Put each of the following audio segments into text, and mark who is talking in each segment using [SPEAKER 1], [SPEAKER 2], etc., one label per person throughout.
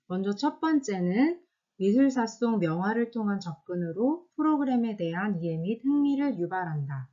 [SPEAKER 1] 먼저 첫 번째는 미술사 속 명화를 통한 접근으로 프로그램에 대한 이해 및 흥미를 유발한다.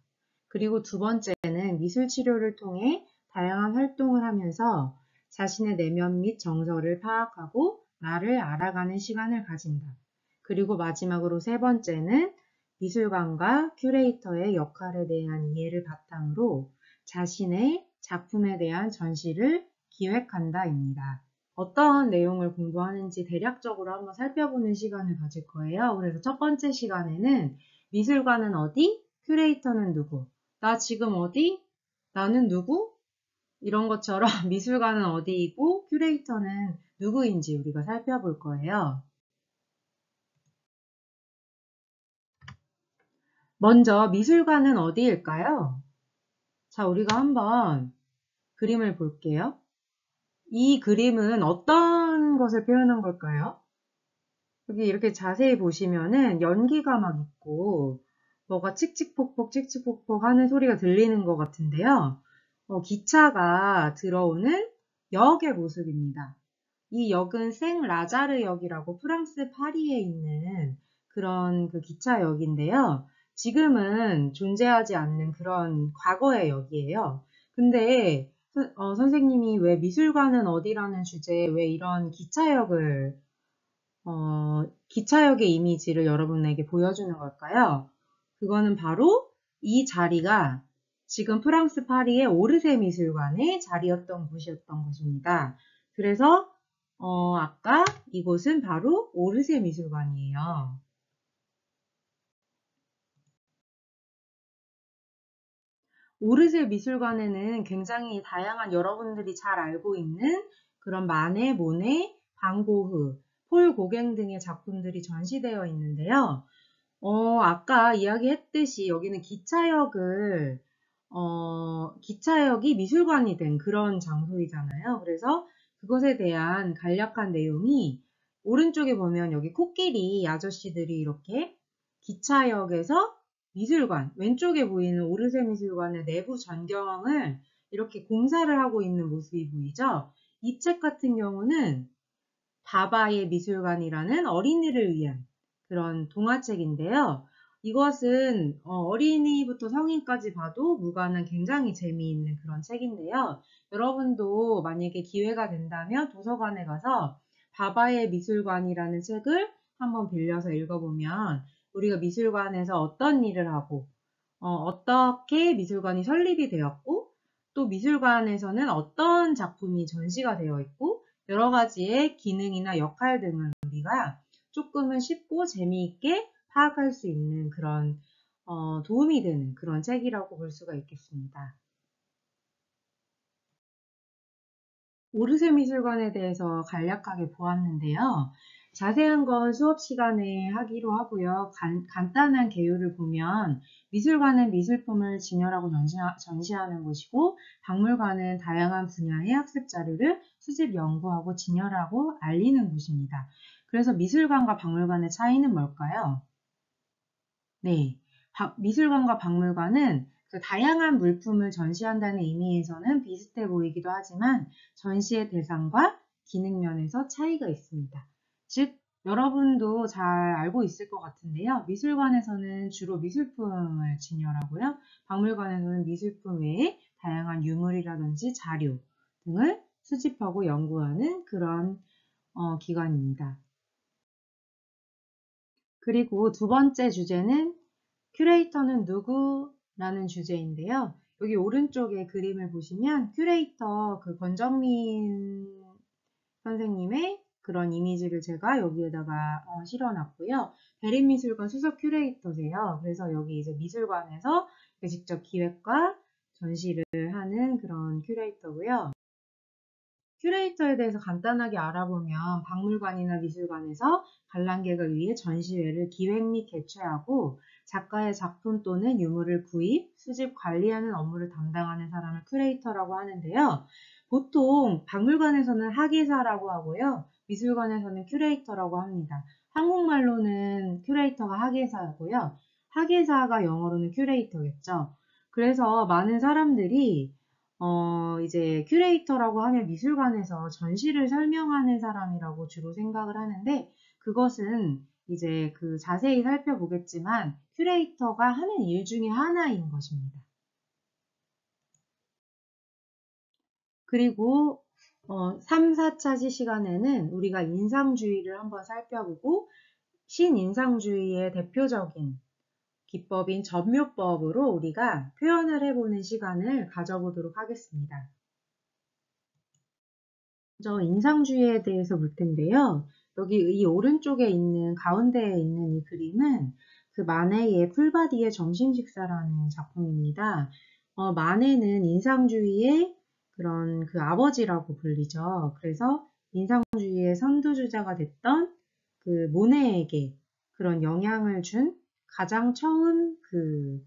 [SPEAKER 1] 그리고 두 번째는 미술 치료를 통해 다양한 활동을 하면서 자신의 내면 및 정서를 파악하고 나를 알아가는 시간을 가진다. 그리고 마지막으로 세 번째는 미술관과 큐레이터의 역할에 대한 이해를 바탕으로 자신의 작품에 대한 전시를 기획한다입니다. 어떤 내용을 공부하는지 대략적으로 한번 살펴보는 시간을 가질 거예요. 그래서 첫 번째 시간에는 미술관은 어디? 큐레이터는 누구? 나 지금 어디? 나는 누구? 이런 것처럼 미술관은 어디이고 큐레이터는 누구인지 우리가 살펴볼 거예요. 먼저 미술관은 어디일까요? 자, 우리가 한번 그림을 볼게요. 이 그림은 어떤 것을 표현한 걸까요? 여기 이렇게 자세히 보시면은 연기가 막 있고 뭐가 칙칙폭폭 하는 소리가 들리는 것 같은데요. 기차가 들어오는 역의 모습입니다. 이 역은 생라자르 역이라고 프랑스 파리에 있는 그런 그 기차역인데요. 지금은 존재하지 않는 그런 과거의 역이에요. 근데 선생님이 왜 미술관은 어디라는 주제에 왜 이런 기차역의 이미지를 여러분에게 보여주는 걸까요? 그거는 바로 이 자리가 지금 프랑스 파리의 오르세 미술관의 자리였던 곳이었던 것입니다. 그래서 아까 이곳은 바로 오르세 미술관이에요. 오르세 미술관에는 굉장히 다양한 여러분들이 잘 알고 있는 그런 마네, 모네, 방고흐, 폴 고갱 등의 작품들이 전시되어 있는데요. 아까 이야기했듯이 여기는 기차역이 미술관이 된 그런 장소이잖아요. 그래서 그것에 대한 간략한 내용이 오른쪽에 보면 여기 코끼리 아저씨들이 이렇게 기차역에서 미술관, 왼쪽에 보이는 오르세 미술관의 내부 전경을 이렇게 공사를 하고 있는 모습이 보이죠? 이 책 같은 경우는 바바의 미술관이라는 어린이를 위한 그런 동화책인데요. 이것은 어린이부터 성인까지 봐도 무관한 굉장히 재미있는 그런 책인데요. 여러분도 만약에 기회가 된다면 도서관에 가서 바바의 미술관이라는 책을 한번 빌려서 읽어보면 우리가 미술관에서 어떤 일을 하고 어떻게 미술관이 설립이 되었고 또 미술관에서는 어떤 작품이 전시가 되어 있고 여러 가지의 기능이나 역할 등을 우리가 조금은 쉽고 재미있게 파악할 수 있는 그런 도움이 되는 그런 책이라고 볼 수가 있겠습니다. 오르세 미술관에 대해서 간략하게 보았는데요. 자세한 건 수업 시간에 하기로 하고요. 간단한 개요를 보면 미술관은 미술품을 진열하고 전시하는 곳이고 박물관은 다양한 분야의 학습 자료를 수집, 연구하고 진열하고 알리는 곳입니다. 그래서 미술관과 박물관의 차이는 뭘까요? 네, 미술관과 박물관은 그 다양한 물품을 전시한다는 의미에서는 비슷해 보이기도 하지만 전시의 대상과 기능 면에서 차이가 있습니다. 즉, 여러분도 잘 알고 있을 것 같은데요. 미술관에서는 주로 미술품을 진열하고요. 박물관에서는 미술품 외에 다양한 유물이라든지 자료 등을 수집하고 연구하는 그런 기관입니다. 그리고 두 번째 주제는 큐레이터는 누구라는 주제인데요. 여기 오른쪽에 그림을 보시면 큐레이터 그 권정민 선생님의 그런 이미지를 제가 여기에다가 실어놨고요. 대림미술관 수석 큐레이터세요. 그래서 여기 이제 미술관에서 직접 기획과 전시를 하는 그런 큐레이터고요. 큐레이터에 대해서 간단하게 알아보면 박물관이나 미술관에서 관람객을 위해 전시회를 기획 및 개최하고 작가의 작품 또는 유물을 구입, 수집, 관리하는 업무를 담당하는 사람을 큐레이터라고 하는데요. 보통 박물관에서는 학예사라고 하고요. 미술관에서는 큐레이터라고 합니다. 한국말로는 큐레이터가 학예사고요. 학예사가 영어로는 큐레이터겠죠. 그래서 많은 사람들이 이제 큐레이터라고 하면 미술관에서 전시를 설명하는 사람이라고 주로 생각을 하는데, 그것은 이제 그 자세히 살펴보겠지만 큐레이터가 하는 일 중에 하나인 것입니다. 그리고 3, 4차시 시간에는 우리가 인상주의를 한번 살펴보고, 신인상주의의 대표적인 기법인 접묘법으로 우리가 표현을 해보는 시간을 가져보도록 하겠습니다. 먼저 인상주의에 대해서 볼 텐데요. 여기 이 오른쪽에 있는 가운데에 있는 이 그림은 그 마네의 풀바디의 점심식사라는 작품입니다. 마네는 인상주의의 그런 그 아버지라고 불리죠. 그래서 인상주의의 선두주자가 됐던 그 모네에게 그런 영향을 준 가장 처음 그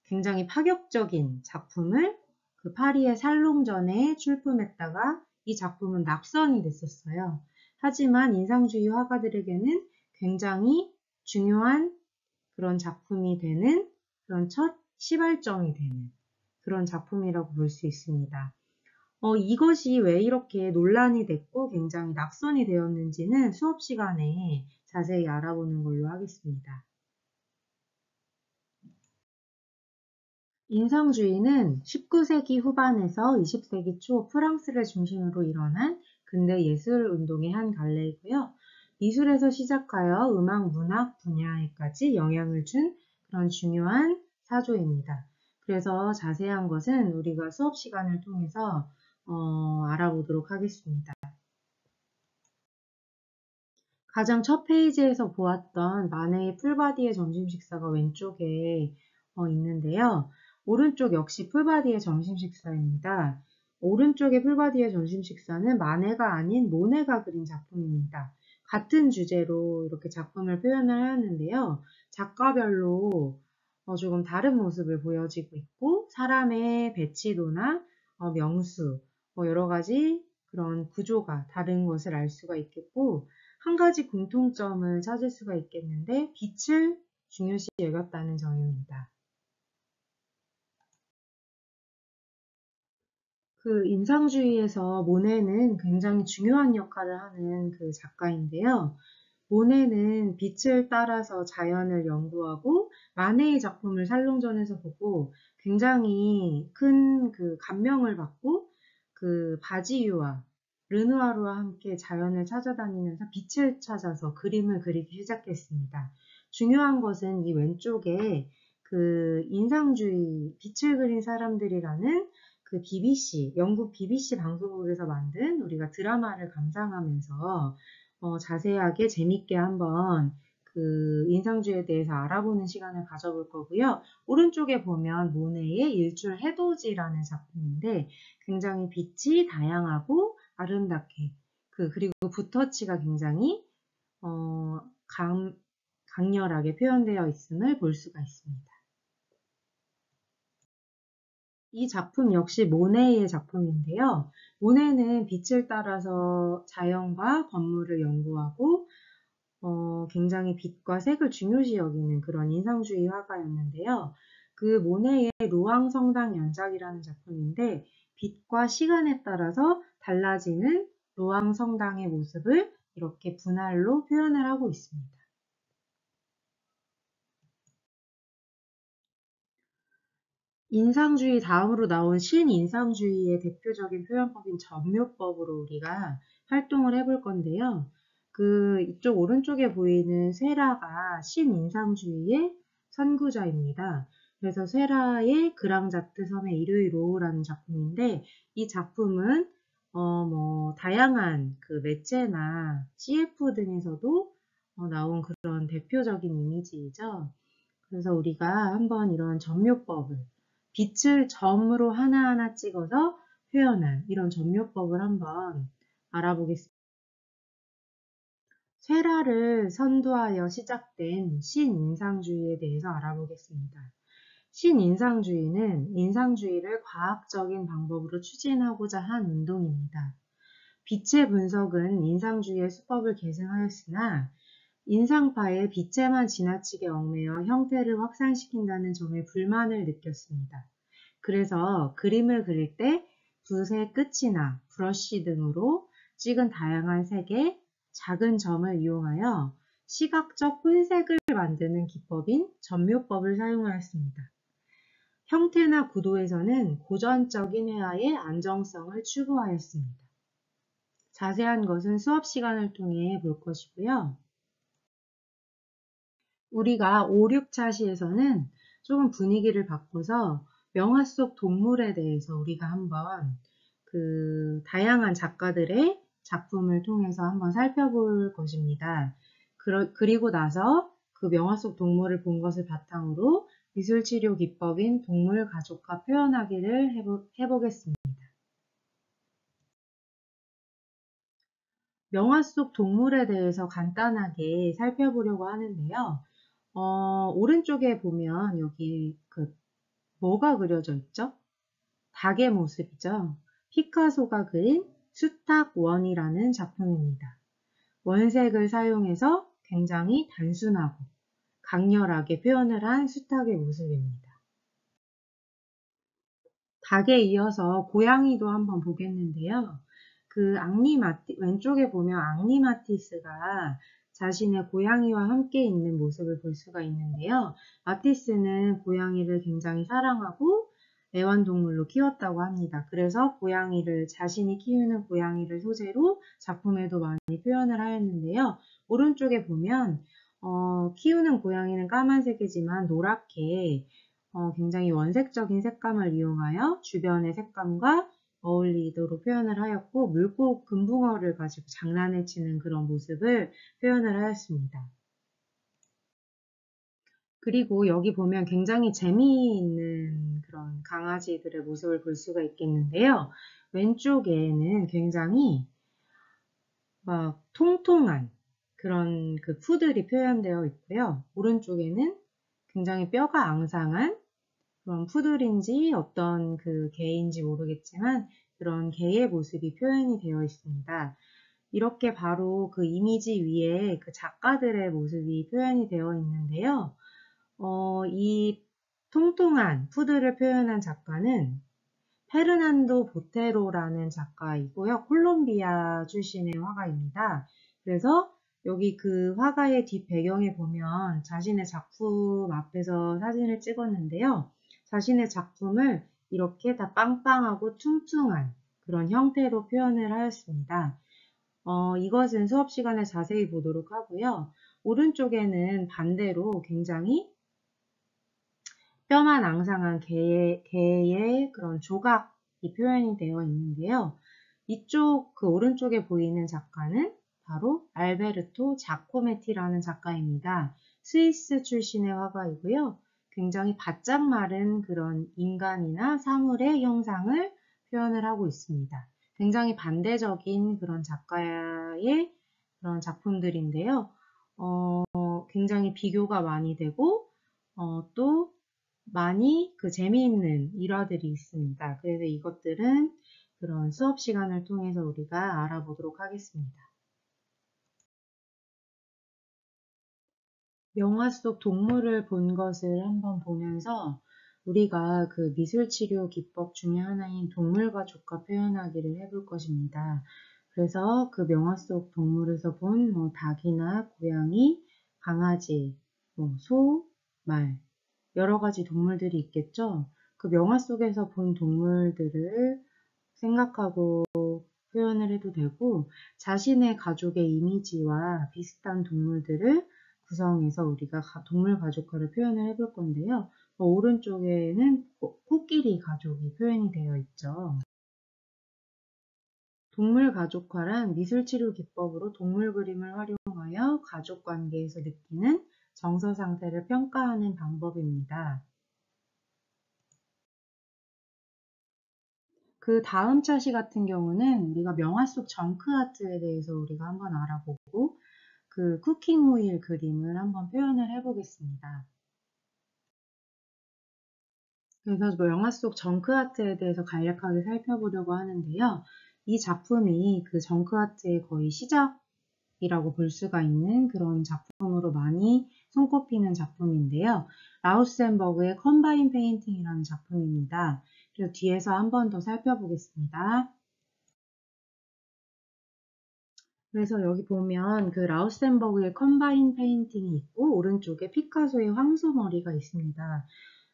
[SPEAKER 1] 굉장히 파격적인 작품을 그 파리의 살롱전에 출품했다가 이 작품은 낙선이 됐었어요. 하지만 인상주의 화가들에게는 굉장히 중요한 그런 작품이 되는 그런 첫 시발점이 되는 그런 작품이라고 볼 수 있습니다. 이것이 왜 이렇게 논란이 됐고 굉장히 낙선이 되었는지는 수업 시간에 자세히 알아보는 걸로 하겠습니다. 인상주의는 19세기 후반에서 20세기 초 프랑스를 중심으로 일어난 근대 예술 운동의 한 갈래이고요. 미술에서 시작하여 음악, 문학 분야에까지 영향을 준 그런 중요한 사조입니다. 그래서 자세한 것은 우리가 수업 시간을 통해서 알아보도록 하겠습니다. 가장 첫 페이지에서 보았던 마네의 풀바디의 점심식사가 왼쪽에 있는데요. 오른쪽 역시 풀바디의 점심식사입니다. 오른쪽의 풀바디의 점심식사는 마네가 아닌 모네가 그린 작품입니다. 같은 주제로 이렇게 작품을 표현을 하는데요. 작가별로 조금 다른 모습을 보여지고 있고, 사람의 배치도나 명수, 여러 가지 그런 구조가 다른 것을 알 수가 있겠고, 한 가지 공통점을 찾을 수가 있겠는데, 빛을 중요시 여겼다는 점입니다. 그 인상주의에서 모네는 굉장히 중요한 역할을 하는 그 작가인데요. 모네는 빛을 따라서 자연을 연구하고 마네의 작품을 살롱전에서 보고 굉장히 큰 그 감명을 받고 그 바지유와 르누아르와 함께 자연을 찾아다니면서 빛을 찾아서 그림을 그리기 시작했습니다. 중요한 것은 이 왼쪽에 그 인상주의 빛을 그린 사람들이라는 그 BBC, 영국 BBC 방송국에서 만든 우리가 드라마를 감상하면서 자세하게 재밌게 한번 그 인상주의에 대해서 알아보는 시간을 가져볼 거고요. 오른쪽에 보면 모네의 일출 해돋이라는 작품인데 굉장히 빛이 다양하고 아름답게 그리고 붓터치가 굉장히 어, 강렬하게 표현되어 있음을 볼 수가 있습니다. 이 작품 역시 모네의 작품인데요. 모네는 빛을 따라서 자연과 건물을 연구하고 굉장히 빛과 색을 중요시 여기는 그런 인상주의 화가였는데요. 그 모네의 루앙 성당 연작이라는 작품인데 빛과 시간에 따라서 달라지는 루앙 성당의 모습을 이렇게 분할로 표현을 하고 있습니다. 인상주의 다음으로 나온 신인상주의의 대표적인 표현법인 점묘법으로 우리가 활동을 해볼 건데요. 그 이쪽 오른쪽에 보이는 쇠라가 신인상주의의 선구자입니다. 그래서 쇠라의 그랑자트 섬의 일요일 오후라는 작품인데 이 작품은 다양한 그 매체나 CF 등에서도 나온 그런 대표적인 이미지이죠. 그래서 우리가 한번 이런 점묘법을 빛을 점으로 하나하나 찍어서 표현한 이런 점묘법을 한번 알아보겠습니다. 쇠라를 선두하여 시작된 신인상주의에 대해서 알아보겠습니다. 신인상주의는 인상주의를 과학적인 방법으로 추진하고자 한 운동입니다. 빛의 분석은 인상주의의 수법을 계승하였으나 인상파에 빛에만 지나치게 얽매여 형태를 확산시킨다는 점에 불만을 느꼈습니다. 그래서 그림을 그릴 때 붓의 끝이나 브러쉬 등으로 찍은 다양한 색의 작은 점을 이용하여 시각적 혼색을 만드는 기법인 점묘법을 사용하였습니다. 형태나 구도에서는 고전적인 회화의 안정성을 추구하였습니다. 자세한 것은 수업 시간을 통해 볼 것이고요. 우리가 5, 6차 시에서는 조금 분위기를 바꿔서 명화 속 동물에 대해서 우리가 한번 다양한 작가들의 작품을 통해서 한번 살펴볼 것입니다. 그리고 나서 그 명화 속 동물을 본 것을 바탕으로 미술치료 기법인 동물 가족화 표현하기를 해보겠습니다. 명화 속 동물에 대해서 간단하게 살펴보려고 하는데요. 오른쪽에 보면 여기 뭐가 그려져 있죠? 닭의 모습이죠. 피카소가 그린 수탉원이라는 작품입니다. 원색을 사용해서 굉장히 단순하고 강렬하게 표현을 한 수탉의 모습입니다. 닭에 이어서 고양이도 한번 보겠는데요. 왼쪽에 보면 앙리마티스가 자신의 고양이와 함께 있는 모습을 볼 수가 있는데요. 마티스는 고양이를 굉장히 사랑하고 애완동물로 키웠다고 합니다. 그래서 자신이 키우는 고양이를 소재로 작품에도 많이 표현을 하였는데요. 오른쪽에 보면 키우는 고양이는 까만색이지만 노랗게 굉장히 원색적인 색감을 이용하여 주변의 색감과 어울리도록 표현을 하였고 물고 금붕어를 가지고 장난을 치는 그런 모습을 표현을 하였습니다. 그리고 여기 보면 굉장히 재미있는 그런 강아지들의 모습을 볼 수가 있겠는데요. 왼쪽에는 굉장히 막 통통한 그런 푸들이 표현되어 있고요. 오른쪽에는 굉장히 뼈가 앙상한 그런 푸들인지 어떤 개인지 모르겠지만 그런 개의 모습이 표현이 되어 있습니다. 이렇게 바로 그 이미지 위에 그 작가들의 모습이 표현이 되어 있는데요. 이 통통한 푸들을 표현한 작가는 페르난도 보테로라는 작가이고요. 콜롬비아 출신의 화가입니다. 그래서 여기 그 화가의 뒷 배경에 보면 자신의 작품 앞에서 사진을 찍었는데요. 자신의 작품을 이렇게 다 빵빵하고 퉁퉁한 그런 형태로 표현을 하였습니다. 이것은 수업 시간에 자세히 보도록 하고요. 오른쪽에는 반대로 굉장히 뼈만 앙상한 개의 그런 조각이 표현이 되어 있는데요. 이쪽 오른쪽에 보이는 작가는 바로 알베르토 자코메티라는 작가입니다. 스위스 출신의 화가이고요. 굉장히 바짝 마른 그런 인간이나 사물의 형상을 표현을 하고 있습니다. 굉장히 반대적인 그런 작가의 그런 작품들인데요. 굉장히 비교가 많이 되고 또 많이 재미있는 일화들이 있습니다. 그래서 이것들은 그런 수업 시간을 통해서 우리가 알아보도록 하겠습니다. 명화 속 동물을 본 것을 한번 보면서 우리가 미술치료 기법 중에 하나인 동물과 조카 표현하기를 해볼 것입니다. 그래서 명화 속 동물에서 본 닭이나 고양이, 강아지, 소, 말 여러 가지 동물들이 있겠죠. 명화 속에서 본 동물들을 생각하고 표현을 해도 되고 자신의 가족의 이미지와 비슷한 동물들을 구성해서 우리가 동물 가족화를 표현을 해볼 건데요. 오른쪽에는 코끼리 가족이 표현이 되어 있죠. 동물 가족화란 미술치료 기법으로 동물 그림을 활용하여 가족 관계에서 느끼는 정서 상태를 평가하는 방법입니다. 다음 차시 같은 경우는 우리가 명화 속 정크 아트에 대해서 우리가 한번 알아보고 쿠킹 오일 그림을 한번 표현을 해보겠습니다. 그래서 명화 속 정크 아트에 대해서 간략하게 살펴보려고 하는데요. 이 작품이 정크 아트의 거의 시작이라고 볼 수가 있는 그런 작품으로 많이 손꼽히는 작품인데요. 라우센버그의 컴바인 페인팅이라는 작품입니다. 그래서 뒤에서 한 번 더 살펴보겠습니다. 그래서 여기 보면 그 라우센버그의 컴바인 페인팅이 있고 오른쪽에 피카소의 황소머리가 있습니다.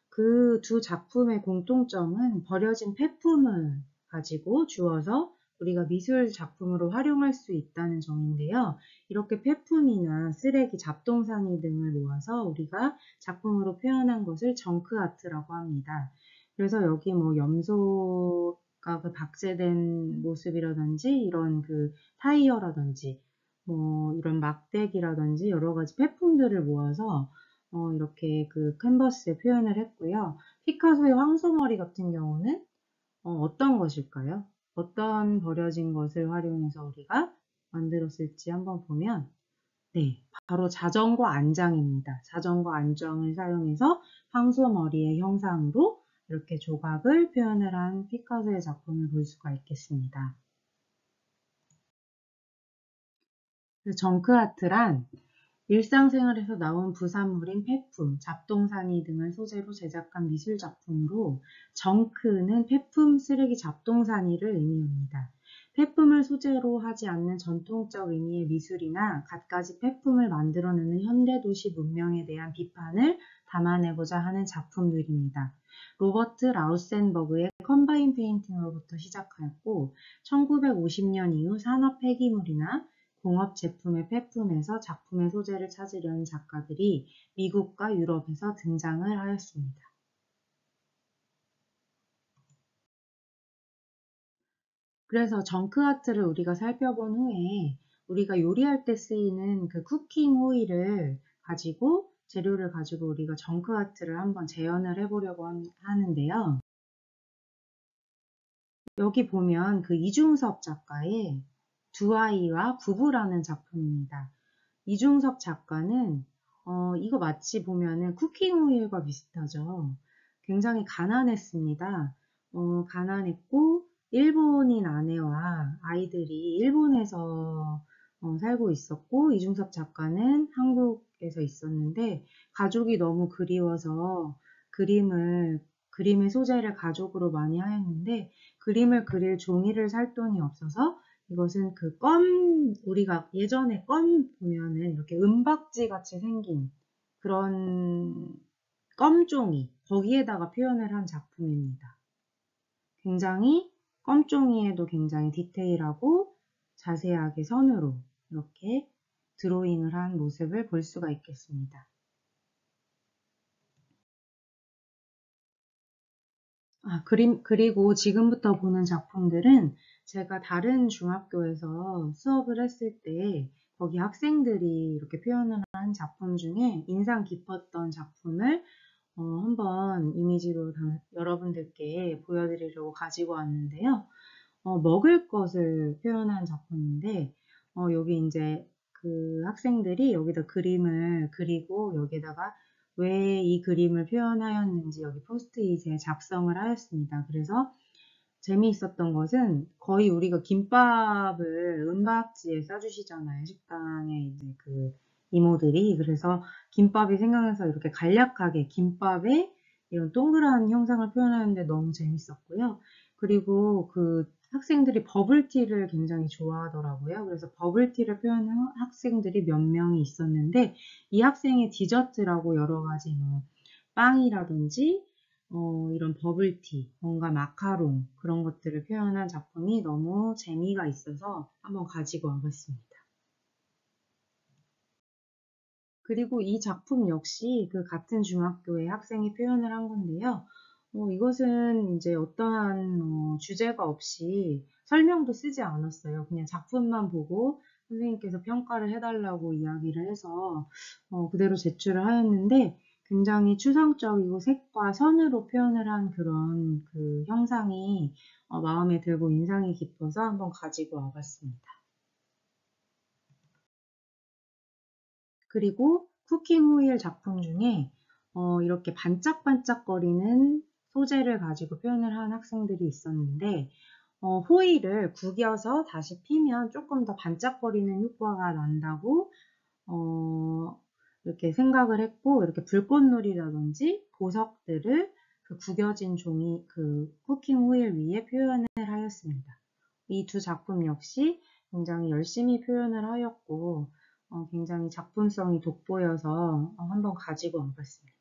[SPEAKER 1] 그 두 작품의 공통점은 버려진 폐품을 가지고 주어서 우리가 미술 작품으로 활용할 수 있다는 점인데요. 이렇게 폐품이나 쓰레기, 잡동사니 등을 모아서 우리가 작품으로 표현한 것을 정크 아트라고 합니다. 그래서 여기 뭐 염소가 그 박제된 모습이라든지 이런 그 타이어라든지 뭐 이런 막대기라든지 여러 가지 폐품들을 모아서 이렇게 그 캔버스에 표현을 했고요. 피카소의 황소머리 같은 경우는 어떤 것일까요? 어떤 버려진 것을 활용해서 우리가 만들었을지 한번 보면 네, 바로 자전거 안장입니다. 자전거 안장을 사용해서 황소머리의 형상으로 이렇게 조각을 표현을 한 피카소의 작품을 볼 수가 있겠습니다. 정크아트란 일상생활에서 나온 부산물인 폐품, 잡동사니 등을 소재로 제작한 미술작품으로 정크는 폐품, 쓰레기, 잡동사니를 의미합니다. 폐품을 소재로 하지 않는 전통적 의미의 미술이나 갖가지 폐품을 만들어내는 현대도시 문명에 대한 비판을 담아내고자 하는 작품들입니다. 로버트 라우센버그의 컴바인 페인팅으로부터 시작하였고 1950년 이후 산업 폐기물이나 공업 제품의 폐품에서 작품의 소재를 찾으려는 작가들이 미국과 유럽에서 등장을 하였습니다. 그래서 정크아트를 우리가 살펴본 후에 우리가 요리할 때 쓰이는 그 쿠킹 오일을 가지고 재료를 가지고 우리가 정크아트를 한번 재현을 해보려고 하는데요. 여기 보면 그 이중섭 작가의 두 아이와 부부라는 작품입니다. 이중섭 작가는 이거 마치 보면은 쿠킹 오일과 비슷하죠. 굉장히 가난했습니다. 가난했고 일본인 아내와 아이들이 일본에서 살고 있었고 이중섭 작가는 한국에서 있었는데 가족이 너무 그리워서 그림의 소재를 가족으로 많이 하였는데 그림을 그릴 종이를 살 돈이 없어서 이것은 그 우리가 예전에 껌 보면은 이렇게 은박지 같이 생긴 그런 껌종이, 거기에다가 표현을 한 작품입니다. 굉장히 껌종이에도 굉장히 디테일하고 자세하게 선으로 이렇게 드로잉을 한 모습을 볼 수가 있겠습니다. 그리고 지금부터 보는 작품들은 제가 다른 중학교에서 수업을 했을 때 거기 학생들이 이렇게 표현을 한 작품 중에 인상 깊었던 작품을 한번 이미지로 여러분들께 보여드리려고 가지고 왔는데요. 먹을 것을 표현한 작품인데 여기 이제 그 학생들이 여기다 그림을 그리고 여기다가 왜 이 그림을 표현하였는지 여기 포스트잇에 작성을 하였습니다. 그래서 재미있었던 것은 거의 우리가 김밥을 은박지에 싸주시잖아요. 식당에 이제 그 이모들이. 그래서 김밥이 생각나서 이렇게 간략하게 김밥에 이런 동그란 형상을 표현하는데 너무 재밌었고요. 그리고 그 학생들이 버블티를 굉장히 좋아하더라고요. 그래서 버블티를 표현한 학생들이 몇 명이 있었는데 이 학생의 디저트라고 여러 가지 뭐 빵이라든지 이런 버블티, 뭔가 마카롱 그런 것들을 표현한 작품이 너무 재미가 있어서 한번 가지고 와봤습니다. 그리고 이 작품 역시 그 같은 중학교의 학생이 표현을 한 건데요. 이것은 이제 어떠한 주제가 없이 설명도 쓰지 않았어요. 그냥 작품만 보고 선생님께서 평가를 해달라고 이야기를 해서 그대로 제출을 하였는데 굉장히 추상적이고 색과 선으로 표현을 한 그런 그 형상이 마음에 들고 인상이 깊어서 한번 가지고 와봤습니다. 그리고 쿠킹 호일 작품 중에 이렇게 반짝반짝거리는 소재를 가지고 표현을 한 학생들이 있었는데 호일을 구겨서 다시 피면 조금 더 반짝거리는 효과가 난다고 이렇게 생각을 했고 이렇게 불꽃놀이라든지 보석들을 그 구겨진 종이 그 쿠킹 호일 위에 표현을 하였습니다. 이 두 작품 역시 굉장히 열심히 표현을 하였고 굉장히 작품성이 돋보여서 한번 가지고 와봤습니다.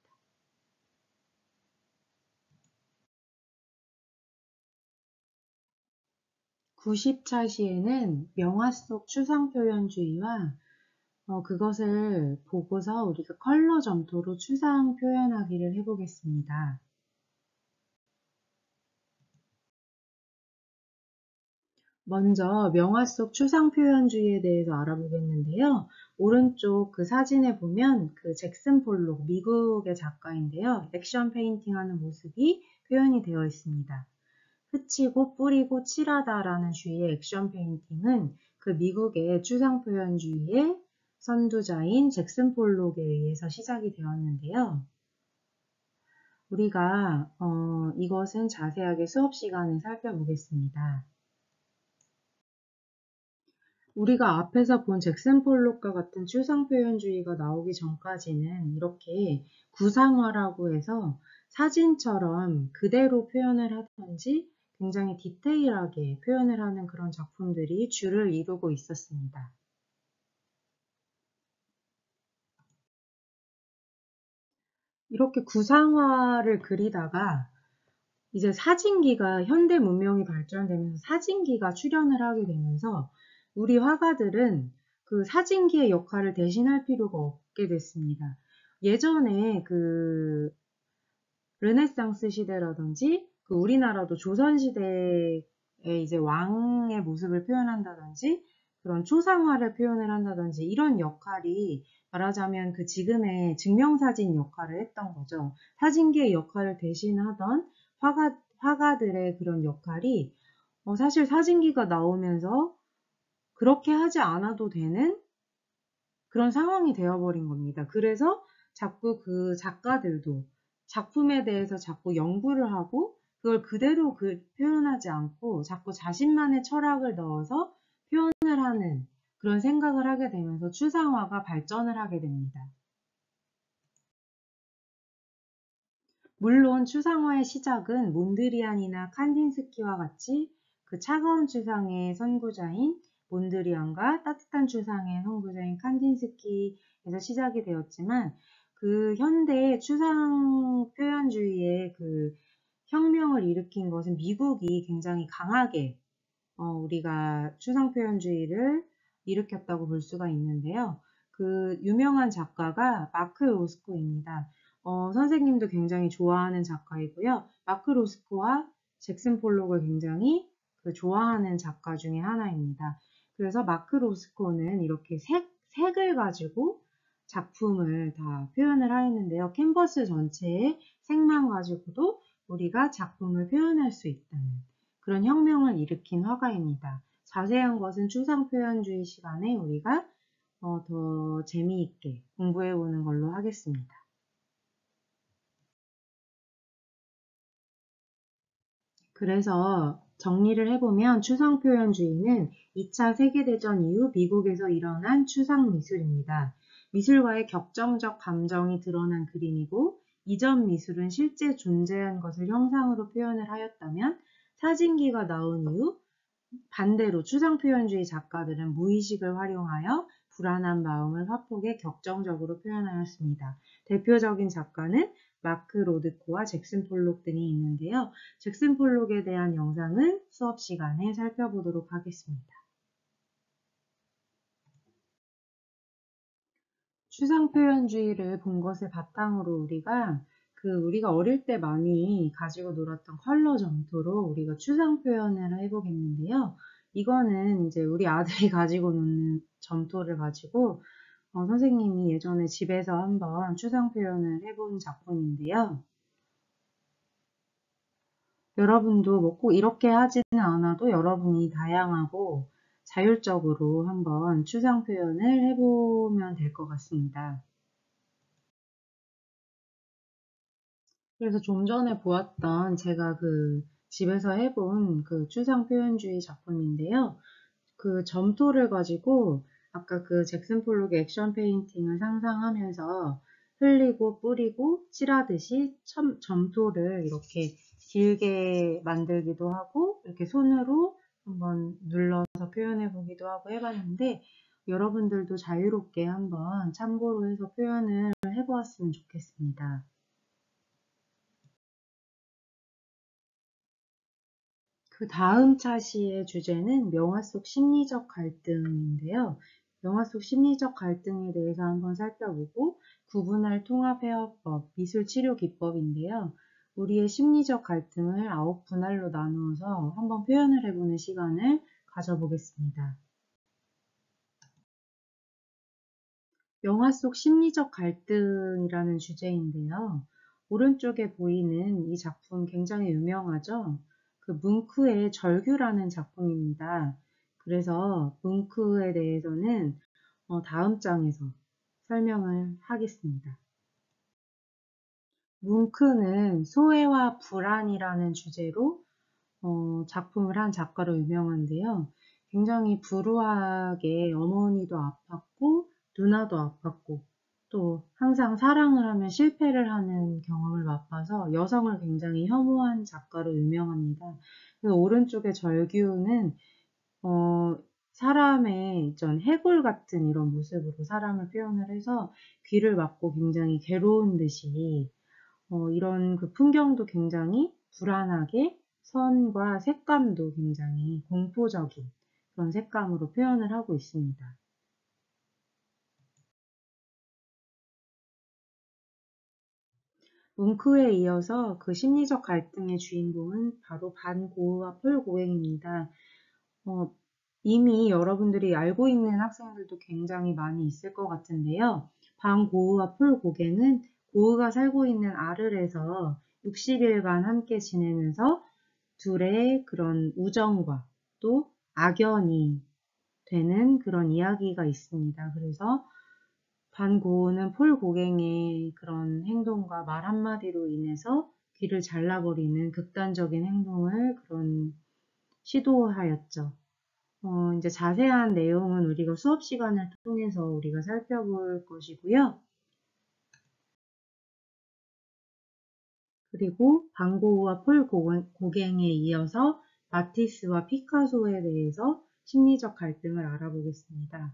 [SPEAKER 1] 90차 시에는 명화 속 추상표현주의와 그것을 보고서 우리가 컬러 점토로 추상 표현하기를 해보겠습니다. 먼저 명화 속 추상 표현주의에 대해서 알아보겠는데요. 오른쪽 그 사진에 보면 그 잭슨 폴록, 미국의 작가인데요. 액션 페인팅 하는 모습이 표현이 되어 있습니다. 흩치고 뿌리고 칠하다라는 주의의 액션 페인팅은 그 미국의 추상 표현주의의 선두자인 잭슨 폴록에 의해서 시작이 되었는데요. 우리가 이것은 자세하게 수업 시간에 살펴보겠습니다. 우리가 앞에서 본 잭슨 폴록과 같은 추상표현주의가 나오기 전까지는 이렇게 구상화라고 해서 사진처럼 그대로 표현을 하든지 굉장히 디테일하게 표현을 하는 그런 작품들이 주를 이루고 있었습니다. 이렇게 구상화를 그리다가 이제 사진기가 현대 문명이 발전되면서 사진기가 출현을 하게 되면서 우리 화가들은 그 사진기의 역할을 대신할 필요가 없게 됐습니다. 예전에 그 르네상스 시대라든지 그 우리나라도 조선 시대에 이제 왕의 모습을 표현한다든지 그런 초상화를 표현을 한다든지 이런 역할이 말하자면 그 지금의 증명사진 역할을 했던 거죠. 사진기의 역할을 대신하던 화가들의 그런 역할이 사실 사진기가 나오면서 그렇게 하지 않아도 되는 그런 상황이 되어버린 겁니다. 그래서 자꾸 그 작가들도 작품에 대해서 자꾸 연구를 하고 그걸 그대로 표현하지 않고 자꾸 자신만의 철학을 넣어서 표현을 하는 그런 생각을 하게 되면서 추상화가 발전을 하게 됩니다. 물론 추상화의 시작은 몬드리안이나 칸딘스키와 같이 그 차가운 추상의 선구자인 몬드리안과 따뜻한 추상의 선구자인 칸딘스키에서 시작이 되었지만 그 현대 추상 표현주의의 그 혁명을 일으킨 것은 미국이 굉장히 강하게 우리가 추상 표현주의를 일으켰다고 볼 수가 있는데요. 그 유명한 작가가 마크 로스코입니다. 선생님도 굉장히 좋아하는 작가이고요. 마크 로스코와 잭슨 폴록을 굉장히 좋아하는 작가 중에 하나입니다. 그래서 마크 로스코는 이렇게 색을 가지고 작품을 다 표현을 하였는데요. 캔버스 전체의 색만 가지고도 우리가 작품을 표현할 수 있다는 그런 혁명을 일으킨 화가입니다. 자세한 것은 추상표현주의 시간에 우리가 더 재미있게 공부해보는 걸로 하겠습니다. 그래서 정리를 해보면 추상표현주의는 2차 세계대전 이후 미국에서 일어난 추상미술입니다. 미술가의 격정적 감정이 드러난 그림이고 이전 미술은 실제 존재한 것을 형상으로 표현을 하였다면 사진기가 나온 이후 반대로 추상표현주의 작가들은 무의식을 활용하여 불안한 마음을 화폭에 격정적으로 표현하였습니다. 대표적인 작가는 마크 로드코와 잭슨 폴록 등이 있는데요. 잭슨 폴록에 대한 영상은 수업 시간에 살펴보도록 하겠습니다. 추상표현주의를 본 것을 바탕으로 우리가 어릴 때 많이 가지고 놀았던 컬러 점토로 우리가 추상 표현을 해보겠는데요. 이거는 이제 우리 아들이 가지고 노는 점토를 가지고 선생님이 예전에 집에서 한번 추상 표현을 해본 작품인데요. 여러분도 뭐 꼭 이렇게 하지는 않아도 여러분이 다양하고 자율적으로 한번 추상 표현을 해보면 될 것 같습니다. 그래서 좀 전에 보았던 제가 집에서 해본 그 추상 표현주의 작품인데요. 그 점토를 가지고 아까 그 잭슨 폴록의 액션 페인팅을 상상하면서 흘리고 뿌리고 칠하듯이 점토를 이렇게 길게 만들기도 하고 이렇게 손으로 한번 눌러서 표현해 보기도 하고 해봤는데 여러분들도 자유롭게 한번 참고로 해서 표현을 해보았으면 좋겠습니다. 그 다음 차시의 주제는 명화 속 심리적 갈등인데요. 명화 속 심리적 갈등에 대해서 한번 살펴보고 구분할 통합회화법, 미술치료 기법인데요. 우리의 심리적 갈등을 9분할로 나누어서 한번 표현을 해보는 시간을 가져보겠습니다. 영화 속 심리적 갈등이라는 주제인데요. 오른쪽에 보이는 이 작품 굉장히 유명하죠? 그 뭉크의 절규라는 작품입니다. 그래서 뭉크에 대해서는 다음 장에서 설명을 하겠습니다. 뭉크는 소외와 불안이라는 주제로 작품을 한 작가로 유명한데요. 굉장히 불우하게 어머니도 아팠고 누나도 아팠고 또 항상 사랑을 하면 실패를 하는 경험을 맛봐서 여성을 굉장히 혐오한 작가로 유명합니다. 그래서 오른쪽의 절규는 사람의 전 해골 같은 이런 모습으로 사람을 표현을 해서 귀를 막고 굉장히 괴로운 듯이 이런 그 풍경도 굉장히 불안하게 선과 색감도 굉장히 공포적인 그런 색감으로 표현을 하고 있습니다. 뭉크에 이어서 그 심리적 갈등의 주인공은 바로 반고흐와 폴 고갱입니다. 어, 이미 여러분들이 알고 있는 학생들도 굉장히 많이 있을 것 같은데요. 반고흐와 폴 고갱은 고흐가 살고 있는 아르에서 60일간 함께 지내면서 둘의 그런 우정과 또 악연이 되는 그런 이야기가 있습니다. 그래서 반고흐는 폴 고갱의 그런 행동과 말 한마디로 인해서 귀를 잘라버리는 극단적인 행동을 시도하였죠. 이제 자세한 내용은 우리가 수업 시간을 통해서 우리가 살펴볼 것이고요. 그리고 반고흐와 폴 고갱에 이어서 마티스와 피카소에 대해서 심리적 갈등을 알아보겠습니다.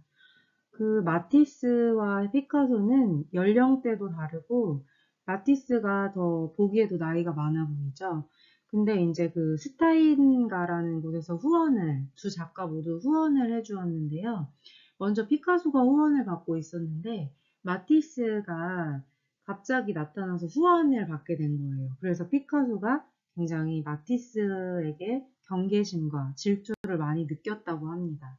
[SPEAKER 1] 그 마티스와 피카소는 연령대도 다르고 마티스가 더 보기에도 나이가 많아 보이죠. 근데 이제 그 스타인가라는 곳에서 두 작가 모두 후원을 해주었는데요. 먼저 피카소가 후원을 받고 있었는데 마티스가 갑자기 나타나서 후원을 받게 된 거예요. 그래서 피카소가 굉장히 마티스에게 경계심과 질투를 많이 느꼈다고 합니다.